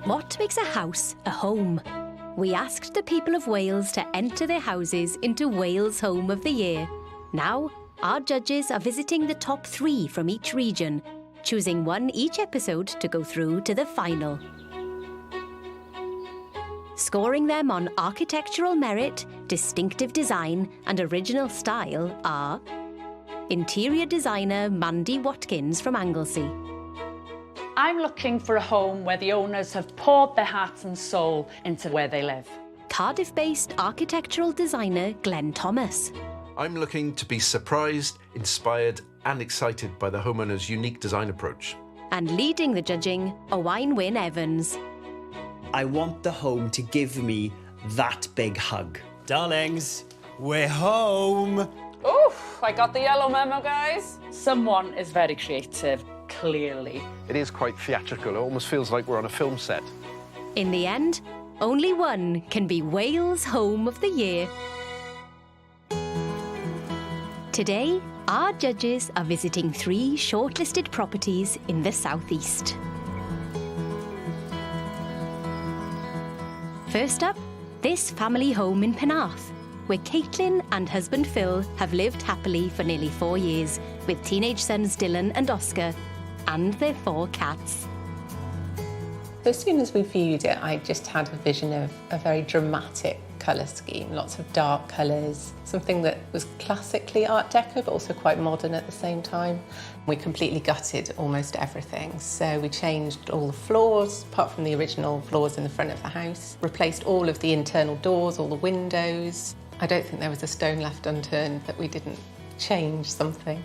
What makes a house a home? We asked the people of Wales to enter their houses into Wales Home of the Year. Now, our judges are visiting the top 3 from each region, choosing one each episode to go through to the final. Scoring them on architectural merit, distinctive design and original style are interior designer Mandy Watkins from Anglesey. I'm looking for a home where the owners have poured their heart and soul into where they live. Cardiff-based architectural designer Glenn Thomas. I'm looking to be surprised, inspired and excited by the homeowner's unique design approach. And leading the judging, Owain Wyn Evans. I want the home to give me that big hug. Darlings, we're home. Oof, I got the yellow memo, guys. Someone is very creative, clearly. It is quite theatrical. It almost feels like we're on a film set. In the end, only one can be Wales Home of the Year. Today, our judges are visiting 3 shortlisted properties in the southeast. First up, this family home in Penarth, where Caitlin and husband Phil have lived happily for nearly 4 years with teenage sons Dylan and Oscar and their 4 cats. So as soon as we viewed it, I just had a vision of a very dramatic colour scheme, lots of dark colours, something that was classically Art Deco but also quite modern at the same time. We completely gutted almost everything, so we changed all the floors, apart from the original floors in the front of the house, replaced all of the internal doors, all the windows. I don't think there was a stone left unturned that we didn't change something.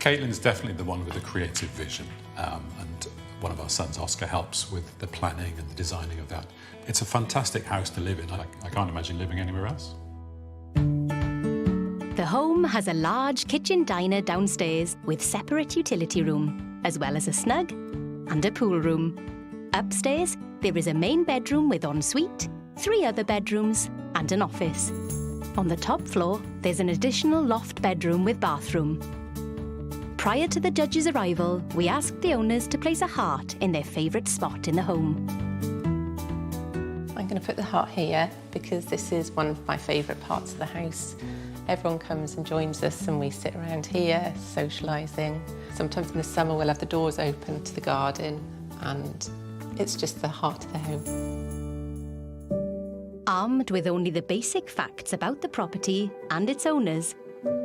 Caitlin's definitely the one with the creative vision, and one of our sons, Oscar, helps with the planning and the designing of that. It's a fantastic house to live in. I can't imagine living anywhere else. The home has a large kitchen diner downstairs with separate utility room, as well as a snug and a pool room. Upstairs, there is a main bedroom with ensuite, 3 other bedrooms and an office. On the top floor, there's an additional loft bedroom with bathroom. Prior to the judges' arrival, we asked the owners to place a heart in their favourite spot in the home. I'm going to put the heart here because this is one of my favourite parts of the house. Everyone comes and joins us and we sit around here, socialising. Sometimes in the summer we'll have the doors open to the garden and it's just the heart of the home. Armed with only the basic facts about the property and its owners,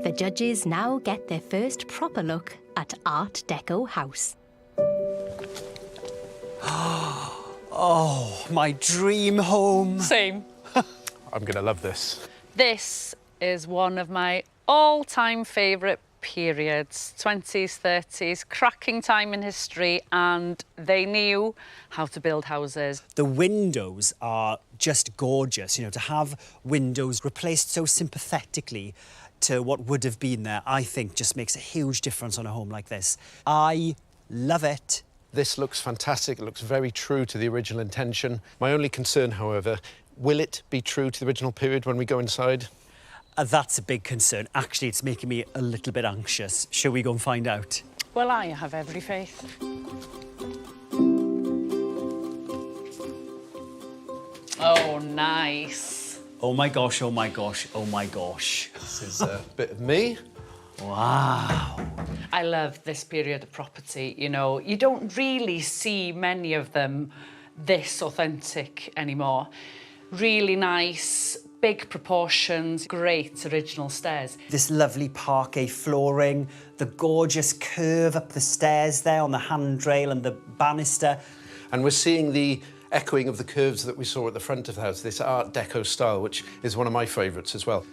the judges now get their first proper look at Art Deco house. Oh, my dream home. Same. I'm going to love this. This is one of my all-time favourite periods, 20s, 30s, cracking time in history, and they knew how to build houses. The windows are just gorgeous, you know, to have windows replaced so sympathetically to what would have been there, I think just makes a huge difference on a home like this. I love it. This looks fantastic. It looks very true to the original intention. My only concern, however, will it be true to the original period when we go inside? That's a big concern. Actually, it's making me a little bit anxious. Shall we go and find out? Well, I have every faith. Oh, nice. Oh my gosh, oh my gosh, oh my gosh. This is a bit of me. Wow. I love this period of property, you know. You don't really see many of them this authentic anymore. Really nice, big proportions, great original stairs. This lovely parquet flooring, the gorgeous curve up the stairs there on the handrail and the banister. And we're seeing the echoing of the curves that we saw at the front of the house, this Art Deco style, which is one of my favourites as well.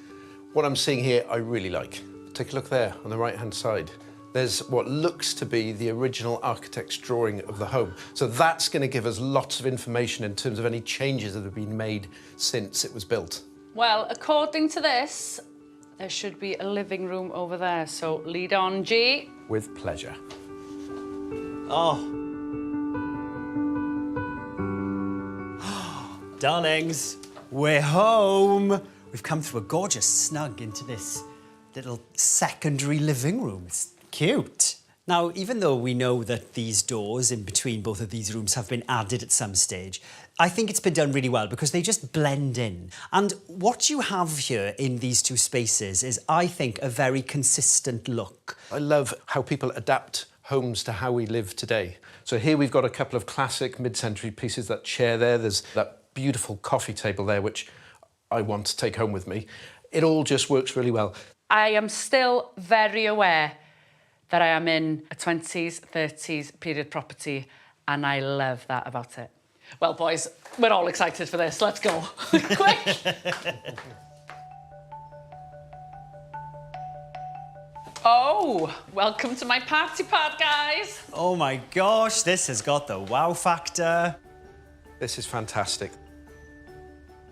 What I'm seeing here, I really like. Take a look there on the right-hand side. There's what looks to be the original architect's drawing of the home. So that's going to give us lots of information in terms of any changes that have been made since it was built. Well, according to this, there should be a living room over there. So lead on, G. With pleasure. Oh. Darlings, we're home. We've come through a gorgeous snug into this little secondary living room. It's cute. Now, even though we know that these doors in between both of these rooms have been added at some stage, I think it's been done really well because they just blend in. And what you have here in these two spaces is, I think, a very consistent look. I love how people adapt homes to how we live today. So here we've got a couple of classic mid-century pieces, that chair there, there's that beautiful coffee table there, which I want to take home with me. It all just works really well. I am still very aware that I am in a 20s, 30s period property, and I love that about it. Well, boys, we're all excited for this. Let's go. Quick! Oh, welcome to my party part, guys. Oh my gosh, this has got the wow factor. This is fantastic.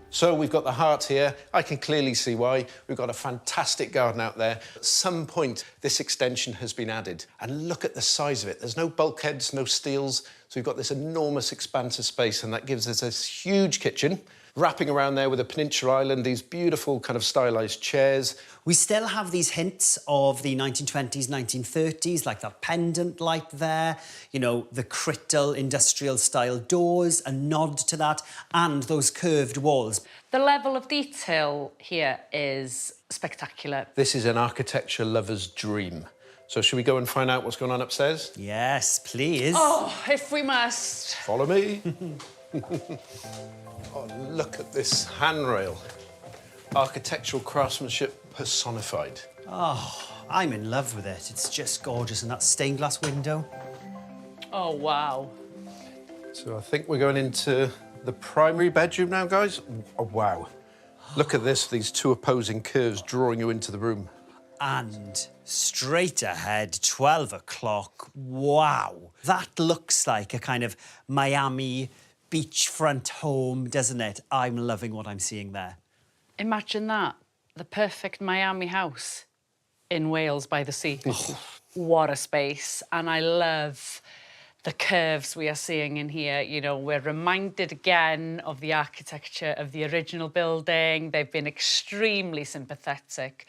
So we've got the heart here. I can clearly see why. We've got a fantastic garden out there. At some point, this extension has been added. And look at the size of it. There's no bulkheads, no steels. So we've got this enormous expanse of space, and that gives us this huge kitchen. Wrapping around there with a peninsula island, these beautiful kind of stylised chairs. We still have these hints of the 1920s, 1930s, like that pendant light there, you know, the Crittall industrial-style doors, a nod to that, and those curved walls. The level of detail here is spectacular. This is an architecture lover's dream. So should we go and find out what's going on upstairs? Yes, please. Oh, if we must. Follow me. Oh, look at this handrail. Architectural craftsmanship personified. Oh, I'm in love with it. It's just gorgeous. And that stained glass window. Oh, wow. So I think we're going into the primary bedroom now, guys. Oh, wow. Look at this, these two opposing curves drawing you into the room. And straight ahead, 12 o'clock. Wow. That looks like a kind of Miami beachfront home, doesn't it? I'm loving what I'm seeing there. Imagine that. The perfect Miami house in Wales by the sea. What a space. And I love the curves we are seeing in here. You know, we're reminded again of the architecture of the original building. They've been extremely sympathetic.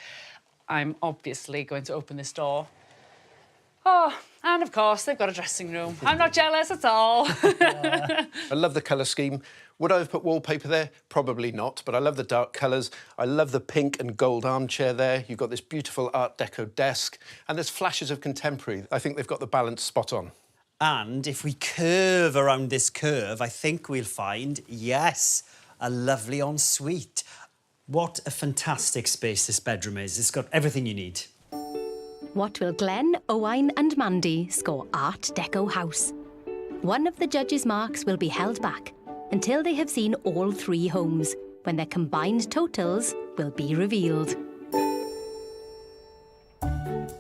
I'm obviously going to open this door. Oh, and of course, they've got a dressing room. I'm not jealous at all. I love the colour scheme. Would I have put wallpaper there? Probably not, but I love the dark colours. I love the pink and gold armchair there. You've got this beautiful Art Deco desk, and there's flashes of contemporary. I think they've got the balance spot on. And if we curve around this curve, I think we'll find, yes, a lovely ensuite. What a fantastic space this bedroom is. It's got everything you need. What will Glenn, Owain and Mandy score Art Deco house? One of the judges' marks will be held back until they have seen all three homes, when their combined totals will be revealed.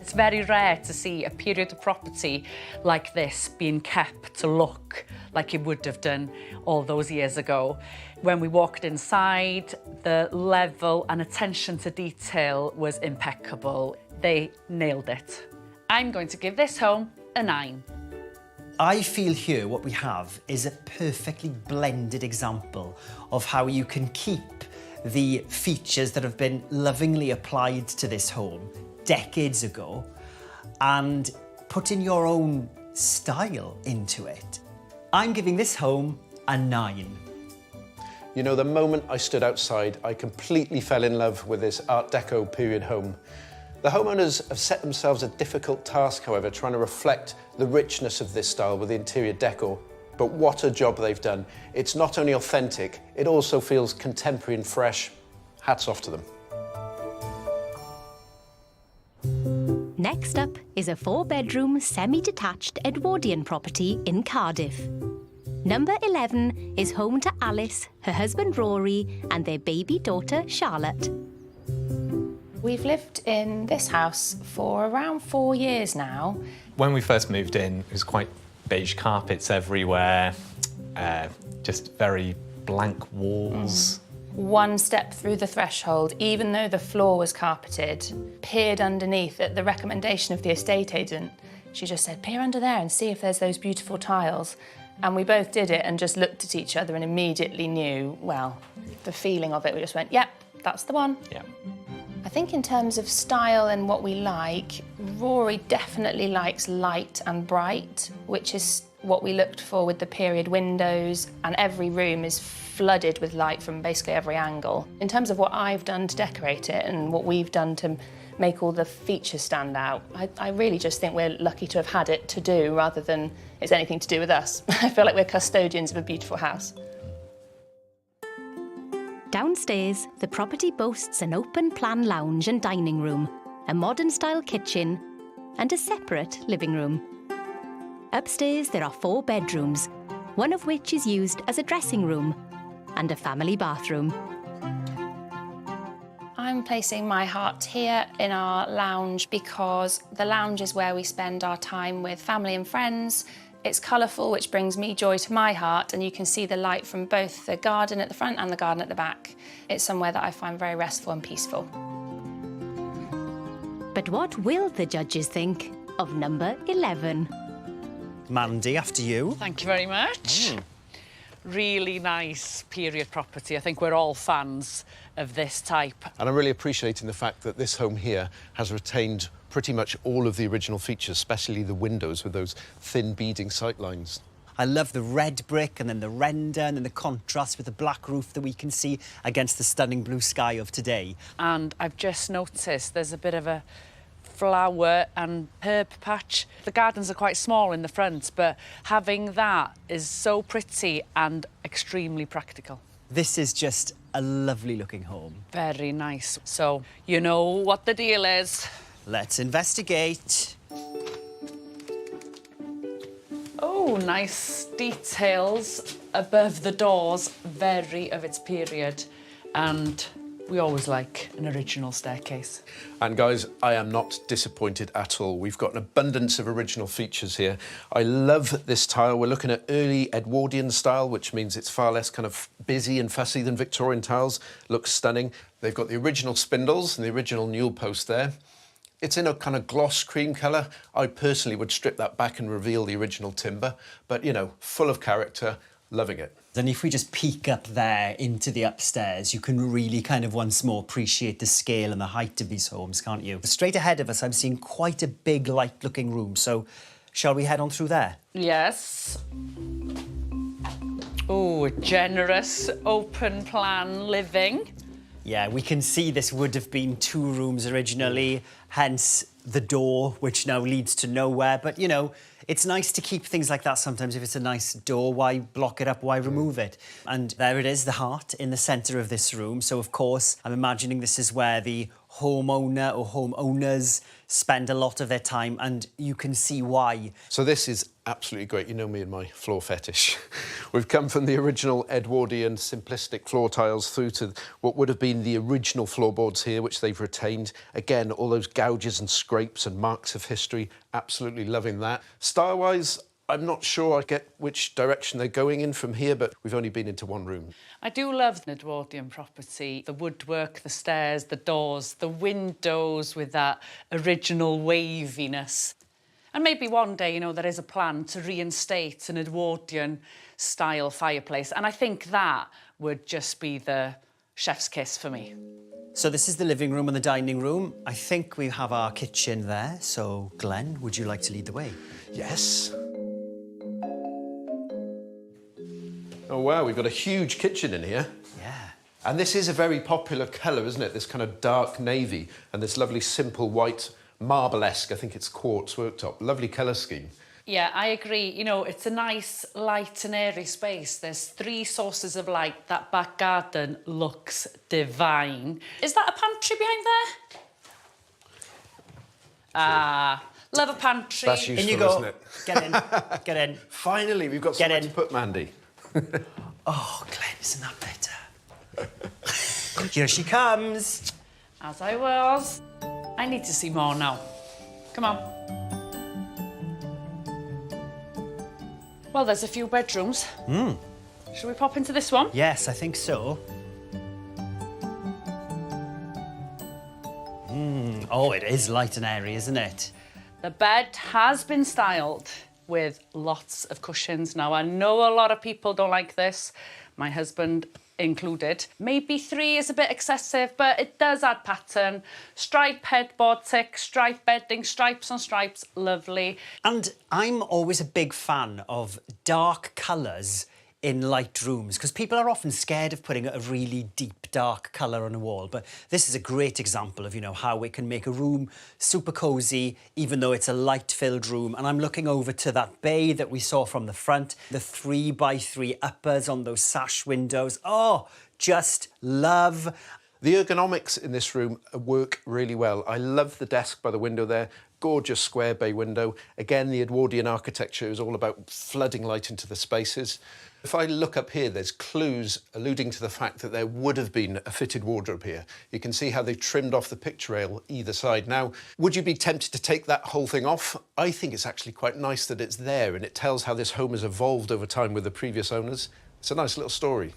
It's very rare to see a period property like this being kept to look like it would have done all those years ago. When we walked inside, the level and attention to detail was impeccable. They nailed it. I'm going to give this home a 9. I feel here what we have is a perfectly blended example of how you can keep the features that have been lovingly applied to this home decades ago and put in your own style into it. I'm giving this home a 9. You know, the moment I stood outside, I completely fell in love with this Art Deco period home. The homeowners have set themselves a difficult task, however, trying to reflect the richness of this style with the interior decor. But what a job they've done. It's not only authentic, it also feels contemporary and fresh. Hats off to them. Next up is a 4-bedroom, semi-detached Edwardian property in Cardiff. Number 11 is home to Alice, her husband Rory, and their baby daughter Charlotte. We've lived in this house for around 4 years now. When we first moved in, it was quite beige carpets everywhere, just very blank walls. One step through the threshold, even though the floor was carpeted, peered underneath at the recommendation of the estate agent. She just said, peer under there and see if there's those beautiful tiles. And we both did it and just looked at each other and immediately knew, well, the feeling of it, we just went, yep, that's the one. Yeah. I think in terms of style and what we like, Rory definitely likes light and bright, which is what we looked for with the period windows, and every room is flooded with light from basically every angle. In terms of what I've done to decorate it and what we've done to make all the features stand out, I really just think we're lucky to have had it to do rather than it's anything to do with us. I feel like we're custodians of a beautiful house. Downstairs, the property boasts an open-plan lounge and dining room, a modern-style kitchen, and a separate living room. Upstairs, there are 4 bedrooms, one of which is used as a dressing room and a family bathroom. I'm placing my heart here in our lounge because the lounge is where we spend our time with family and friends. It's colourful, which brings me joy to my heart, and you can see the light from both the garden at the front and the garden at the back. It's somewhere that I find very restful and peaceful. But what will the judges think of number 11? Mandy, after you. Thank you very much. Really nice period property. I think we're all fans of this type. And I'm really appreciating the fact that this home here has retained pretty much all of the original features, especially the windows with those thin beading sightlines. I love the red brick and then the render and then the contrast with the black roof that we can see against the stunning blue sky of today. And I've just noticed there's a bit of a flower and herb patch. The gardens are quite small in the front, but having that is so pretty and extremely practical. This is just a lovely looking home. Very nice. So, you know what the deal is. Let's investigate. Oh, nice details above the doors, very of its period. And we always like an original staircase. And guys, I am not disappointed at all. We've got an abundance of original features here. I love this tile. We're looking at early Edwardian style, which means it's far less kind of busy and fussy than Victorian tiles. Looks stunning. They've got the original spindles and the original newel post there. It's in a kind of gloss cream colour. I personally would strip that back and reveal the original timber, but, you know, full of character, loving it. And if we just peek up there into the upstairs, you can really kind of once more appreciate the scale and the height of these homes, can't you? Straight ahead of us, I'm seeing quite a big, light-looking room, so shall we head on through there? Yes. Oh, generous, open-plan living. Yeah, we can see this would have been 2 rooms originally, hence the door, which now leads to nowhere. But, you know, it's nice to keep things like that sometimes. If it's a nice door, why block it up? Why remove it? And there it is, the heart in the centre of this room. So, of course, I'm imagining this is where the homeowner or homeowners spend a lot of their time, and you can see why. So this is absolutely great. You know me and my floor fetish. We've come from the original Edwardian simplistic floor tiles through to what would have been the original floorboards here, which they've retained. Again, all those gouges and scrapes and marks of history. Absolutely loving that. Style-wise, I'm not sure I get which direction they're going in from here, but we've only been into 1 room. I do love an Edwardian property. The woodwork, the stairs, the doors, the windows with that original waviness. And maybe one day, you know, there is a plan to reinstate an Edwardian-style fireplace. And I think that would just be the chef's kiss for me. So this is the living room and the dining room. I think we have our kitchen there. So, Glenn, would you like to lead the way? Yes. Oh, wow, we've got a huge kitchen in here. Yeah. And this is a very popular colour, isn't it? This kind of dark navy and this lovely simple white marble-esque, I think it's quartz worktop. Lovely colour scheme. Yeah, I agree. You know, it's a nice, light and airy space. There's 3 sources of light. That back garden looks divine. Is that a pantry behind there? Ah, love a pantry. That's useful, In you go. isn't it? Get in, get in. Finally, we've got Get somewhere in. to put Mandy. Oh, Glenn, isn't that better? Here she comes. As I was. I need to see more now. Come on. Well, there's a few bedrooms. Shall we pop into this one? Yes, I think so. Oh, it is light and airy, isn't it? The bed has been styled with lots of cushions. Now, I know a lot of people don't like this. My husband included. Maybe 3 is a bit excessive, but it does add pattern. Stripe headboard, thick, stripe bedding, stripes on stripes, lovely. And I'm always a big fan of dark colours in light rooms, because people are often scared of putting a really deep dark colour on a wall, but this is a great example of, you know, how we can make a room super cosy even though it's a light-filled room. And I'm looking over to that bay that we saw from the front, the 3x3 uppers on those sash windows. Oh, just love. The ergonomics in this room work really well. I love the desk by the window there. Gorgeous square bay window. Again, the Edwardian architecture is all about flooding light into the spaces. If I look up here, there's clues alluding to the fact that there would have been a fitted wardrobe here. You can see how they've trimmed off the picture rail either side. Now, would you be tempted to take that whole thing off? I think it's actually quite nice that it's there, and it tells how this home has evolved over time with the previous owners. It's a nice little story.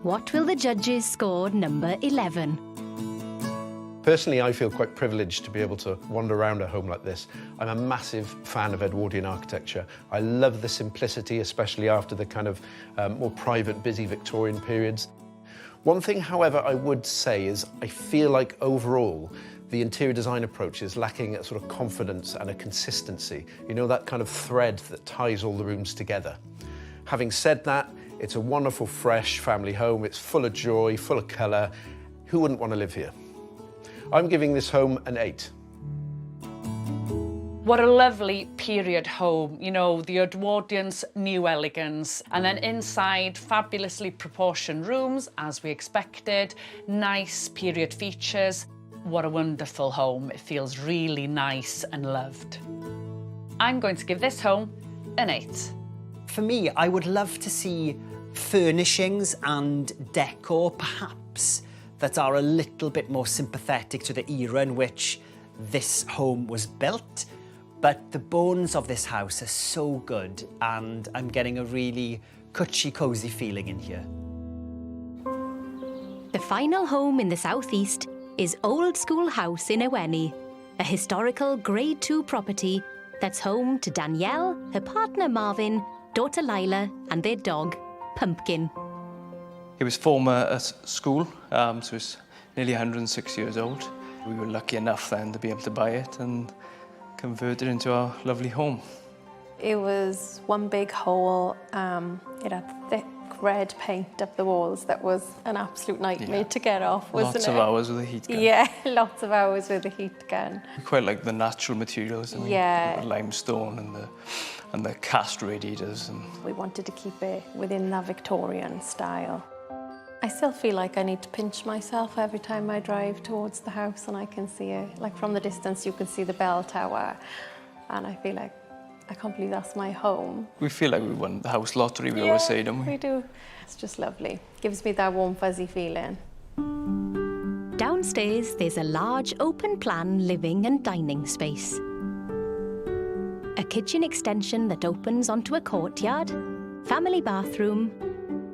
What will the judges score number 11? Personally, I feel quite privileged to be able to wander around a home like this. I'm a massive fan of Edwardian architecture. I love the simplicity, especially after the kind of more private, busy Victorian periods. One thing, however, I would say is I feel like overall the interior design approach is lacking a sort of confidence and a consistency. You know, that kind of thread that ties all the rooms together. Having said that, it's a wonderful, fresh family home. It's full of joy, full of colour. Who wouldn't want to live here? I'm giving this home an 8. What a lovely period home. You know, the Edwardians' new elegance. And then inside, fabulously proportioned rooms, as we expected. Nice period features. What a wonderful home. It feels really nice and loved. I'm going to give this home an 8. For me, I would love to see furnishings and decor, perhaps, that are a little bit more sympathetic to the era in which this home was built. But the bones of this house are so good, and I'm getting a really cushy, cosy feeling in here. The final home in the southeast is Old School House in Iwenny, a historical Grade 2 property that's home to Danielle, her partner Marvin, daughter Lila, and their dog, Pumpkin. It was former school, so it's nearly 106 years old. We were lucky enough then to be able to buy it and convert it into our lovely home. It was one big hole. It had thick red paint up the walls that was an absolute nightmare to get off, wasn't it? Lots of hours with a heat gun. Yeah, lots of hours with a heat gun. We quite like the natural materials. I mean, the limestone and the cast radiators. And we wanted to keep it within that Victorian style. I still feel like I need to pinch myself every time I drive towards the house and I can see it. Like from the distance you can see the bell tower and I feel like I can't believe that's my home. we feel like we won the house lottery, we always say, don't we? We do. It's just lovely. Gives me that warm fuzzy feeling. Downstairs, there's a large open-plan living and dining space. A kitchen extension that opens onto a courtyard, family bathroom,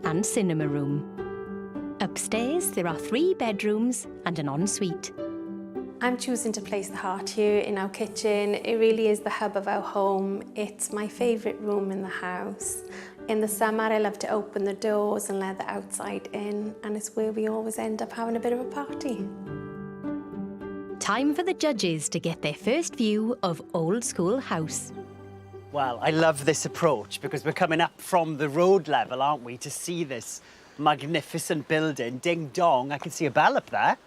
and cinema room. Upstairs, there are 3 bedrooms and an ensuite. I'm choosing to place the heart here in our kitchen. It really is the hub of our home. It's my favourite room in the house. In the summer, I love to open the doors and let the outside in, and it's where we always end up having a bit of a party. Time for the judges to get their first view of Old School House. Well, I love this approach because we're coming up from the road level, aren't we, to see this magnificent building. Ding dong, I can see a bell up there.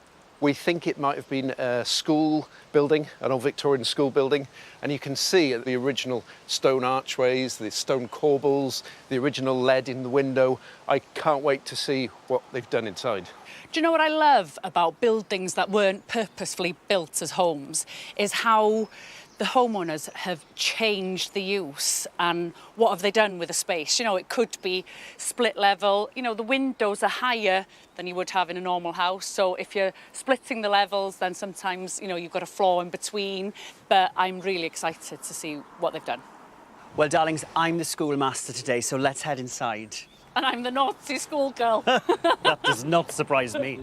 We think it might have been a school building, an old Victorian school building, and you can see the original stone archways, the stone corbels, the original lead in the window. I can't wait to see what they've done inside. Do you know what I love about buildings that weren't purposefully built as homes is how the homeowners have changed the use and what have they done with the space. You know, it could be split level. You know, the windows are higher than you would have in a normal house. So if you're splitting the levels, then sometimes, you know, you've got a floor in between. But I'm really excited to see what they've done. Well, darlings, I'm the schoolmaster today, so let's head inside. And I'm the naughty schoolgirl. That does not surprise me.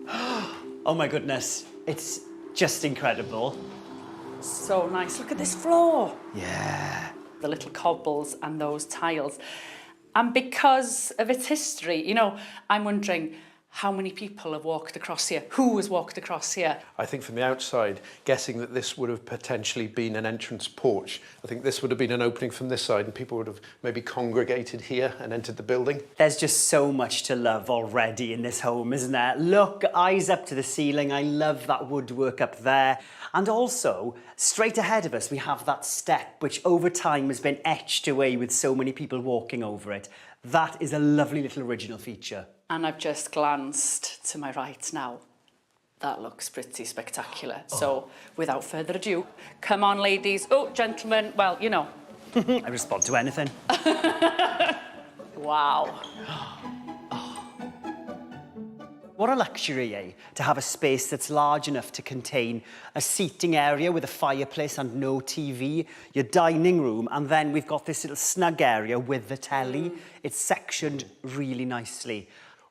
Oh my goodness, it's just incredible. So nice. Look at this floor. Yeah. The little cobbles and those tiles. And because of its history, you know, I'm wondering how many people have walked across here? Who has walked across here? I think from the outside, guessing that this would have potentially been an entrance porch. I think this would have been an opening from this side and people would have maybe congregated here and entered the building. There's just so much to love already in this home, isn't there? Look, eyes up to the ceiling. I love that woodwork up there. And also, straight ahead of us, we have that step, which over time has been etched away with so many people walking over it. That is a lovely little original feature. And I've just glanced to my right now. That looks pretty spectacular. So, without further ado, come on, ladies. Oh, gentlemen, well, you know. I respond to anything. Wow. What a luxury, eh? To have a space that's large enough to contain a seating area with a fireplace and no TV, your dining room, and then we've got this little snug area with the telly. It's sectioned really nicely.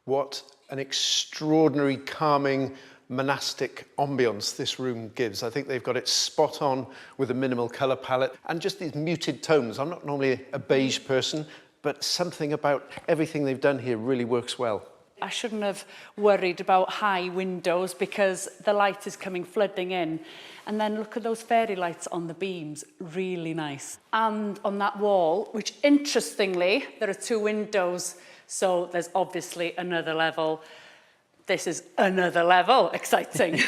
What an extraordinary, calming, monastic ambience this room gives. I think they've got it spot on with a minimal colour palette and just these muted tones. I'm not normally a beige person, but something about everything they've done here really works well. I shouldn't have worried about high windows because the light is coming flooding in. And then look at those fairy lights on the beams, really nice. And on that wall, which interestingly, there are 2 windows, so there's obviously another level. This is another level, exciting.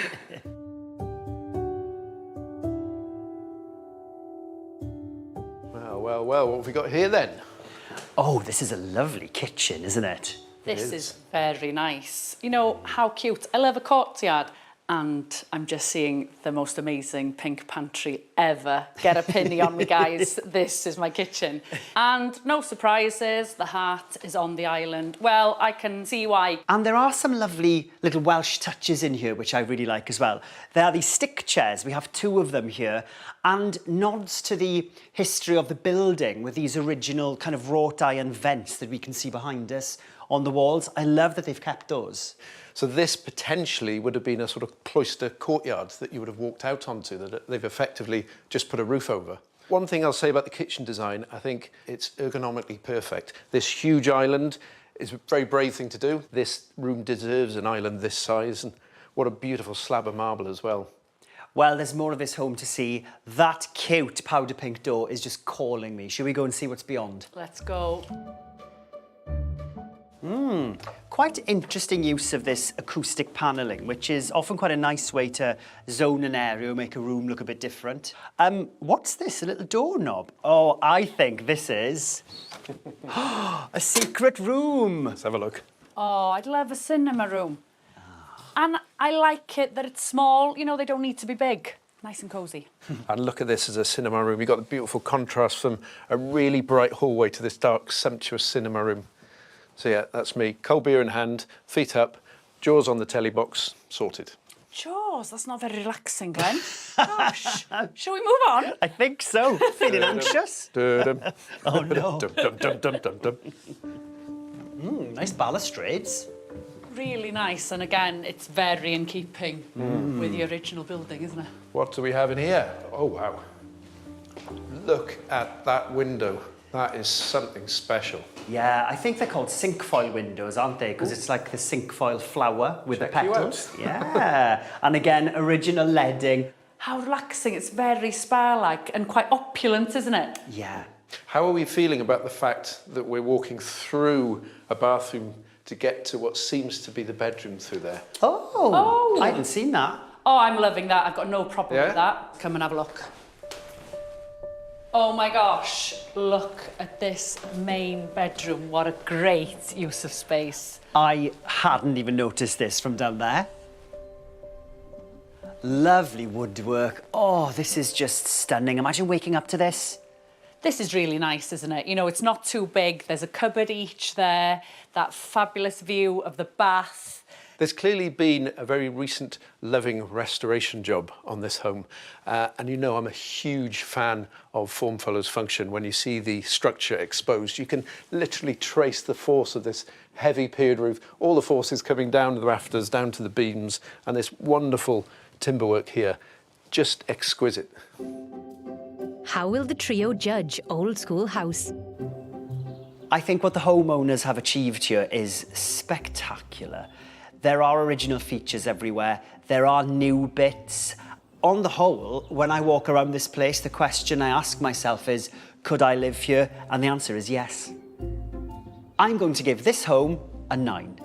Well, what have we got here then? Oh, this is a lovely kitchen, isn't it? This is very nice. You know, how cute. I love a courtyard. And I'm just seeing the most amazing pink pantry ever. Get a penny on me, guys. This is my kitchen. And no surprises, the heart is on the island. Well, I can see why. And there are some lovely little Welsh touches in here, which I really like as well. There are these stick chairs. We have 2 of them here. And nods to the history of the building with these original kind of wrought iron vents that we can see behind us on the walls. I love that they've kept those. So this potentially would have been a sort of cloister courtyard that you would have walked out onto, that they've effectively just put a roof over. One thing I'll say about the kitchen design, I think it's ergonomically perfect. This huge island is a very brave thing to do. This room deserves an island this size, and what a beautiful slab of marble as well. Well, there's more of this home to see. That cute powder pink door is just calling me. Shall we go and see what's beyond? Let's go. Quite interesting use of this acoustic panelling, which is often quite a nice way to zone an area, make a room look a bit different. What's this, a little doorknob? Oh, I think this is a secret room. Let's have a look. Oh, I'd love a cinema room. And I like it that it's small. You know, they don't need to be big. Nice and cosy. And look at this as a cinema room. You've got the beautiful contrast from a really bright hallway to this dark, sumptuous cinema room. So yeah, that's me. Cold beer in hand, feet up, jaws on the telly box, sorted. Jaws, that's not very relaxing, Glenn. Gosh. Shall we move on? I think so. Feeling anxious? Oh, no. Nice balustrades. Really nice, and again, it's very in keeping with the original building, isn't it? What do we have in here? Oh, wow. Look at that window. That is something special. Yeah, I think they're called cinquefoil windows, aren't they? Because it's like the cinquefoil flower with the petals. Yeah. And again, original leading. How relaxing. It's very spa-like and quite opulent, isn't it? Yeah. How are we feeling about the fact that we're walking through a bathroom to get to what seems to be the bedroom through there? Oh. I hadn't seen that. Oh, I'm loving that. I've got no problem with that. Come and have a look. Oh my gosh, look at this main bedroom. What a great use of space. I hadn't even noticed this from down there. Lovely woodwork. Oh, this is just stunning. Imagine waking up to this. This is really nice, isn't it? You know, it's not too big. There's a cupboard each there, that fabulous view of the bath. There's clearly been a very recent loving restoration job on this home. And you know I'm a huge fan of form follows function. When you see the structure exposed, you can literally trace the force of this heavy period roof, all the forces coming down to the rafters, down to the beams, and this wonderful timberwork here. Just exquisite. How will the trio judge Old School House? I think what the homeowners have achieved here is spectacular. There are original features everywhere. There are new bits. On the whole, when I walk around this place, the question I ask myself is, could I live here? And the answer is yes. I'm going to give this home a 9.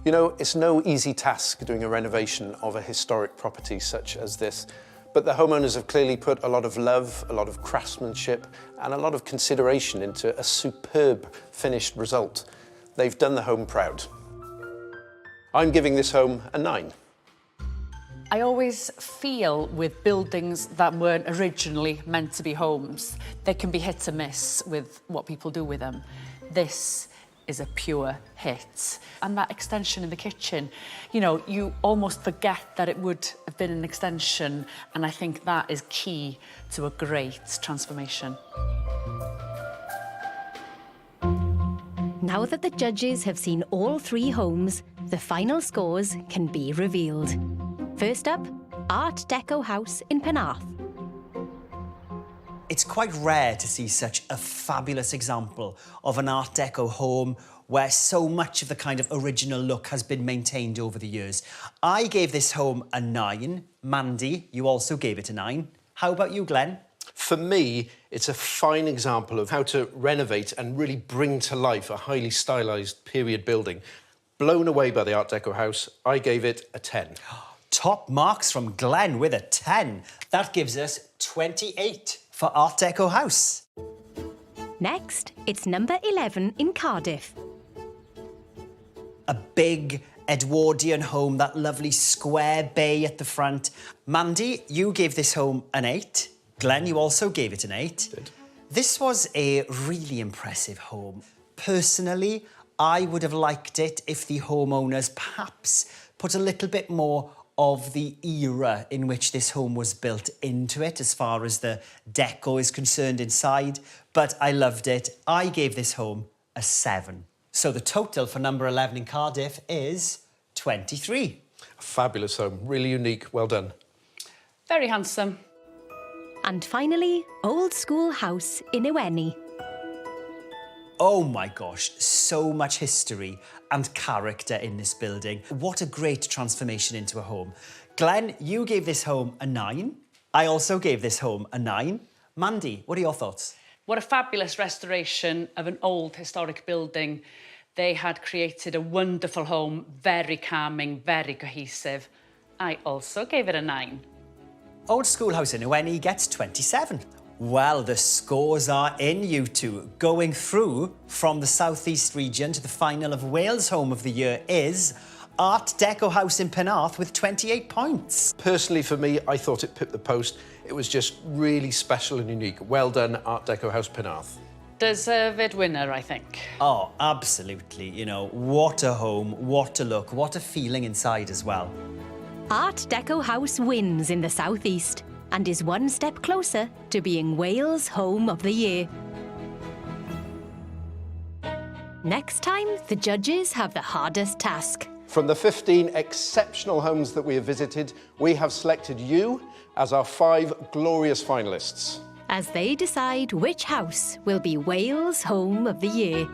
You know, it's no easy task doing a renovation of a historic property such as this, but the homeowners have clearly put a lot of love, a lot of craftsmanship, and a lot of consideration into a superb finished result. They've done the home proud. I'm giving this home a 9. I always feel with buildings that weren't originally meant to be homes, they can be hit or miss with what people do with them. This is a pure hit. And that extension in the kitchen, you know, you almost forget that it would have been an extension, and I think that is key to a great transformation. Now that the judges have seen all 3 homes, the final scores can be revealed. First up, Art Deco house in Penarth. It's quite rare to see such a fabulous example of an Art Deco home where so much of the kind of original look has been maintained over the years. I gave this home a 9. Mandy, you also gave it a 9. How about you, Glenn? For me, it's a fine example of how to renovate and really bring to life a highly stylised period building. Blown away by the Art Deco house, I gave it a 10. Top marks from Glenn with a 10. That gives us 28 for Art Deco house. Next, it's number 11 in Cardiff. A big Edwardian home, that lovely square bay at the front. Mandy, you gave this home an 8. Glenn, you also gave it an 8. Did. This was a really impressive home. Personally, I would have liked it if the homeowners perhaps put a little bit more of the era in which this home was built into it as far as the deco is concerned inside, but I loved it. I gave this home a 7. So the total for number 11 in Cardiff is 23. A fabulous home, really unique, well done. Very handsome. And finally, Old School house in Iweni. Oh my gosh, so much history and character in this building. What a great transformation into a home. Glenn, you gave this home a 9. I also gave this home a 9. Mandy, what are your thoughts? What a fabulous restoration of an old historic building. They had created a wonderful home, very calming, very cohesive. I also gave it a 9. Old School house in Iweni gets 27. Well, the scores are in, you two. Going through from the South East region to the final of Wales Home of the Year is Art Deco house in Penarth with 28 points. Personally, for me, I thought it pipped the post. It was just really special and unique. Well done, Art Deco house Penarth. Deserved winner, I think. Oh, absolutely. You know, what a home, what a look, what a feeling inside as well. Art Deco house wins in the South East and is one step closer to being Wales Home of the Year. Next time, the judges have the hardest task. From the 15 exceptional homes that we have visited, we have selected you as our 5 glorious finalists. As they decide which house will be Wales Home of the Year.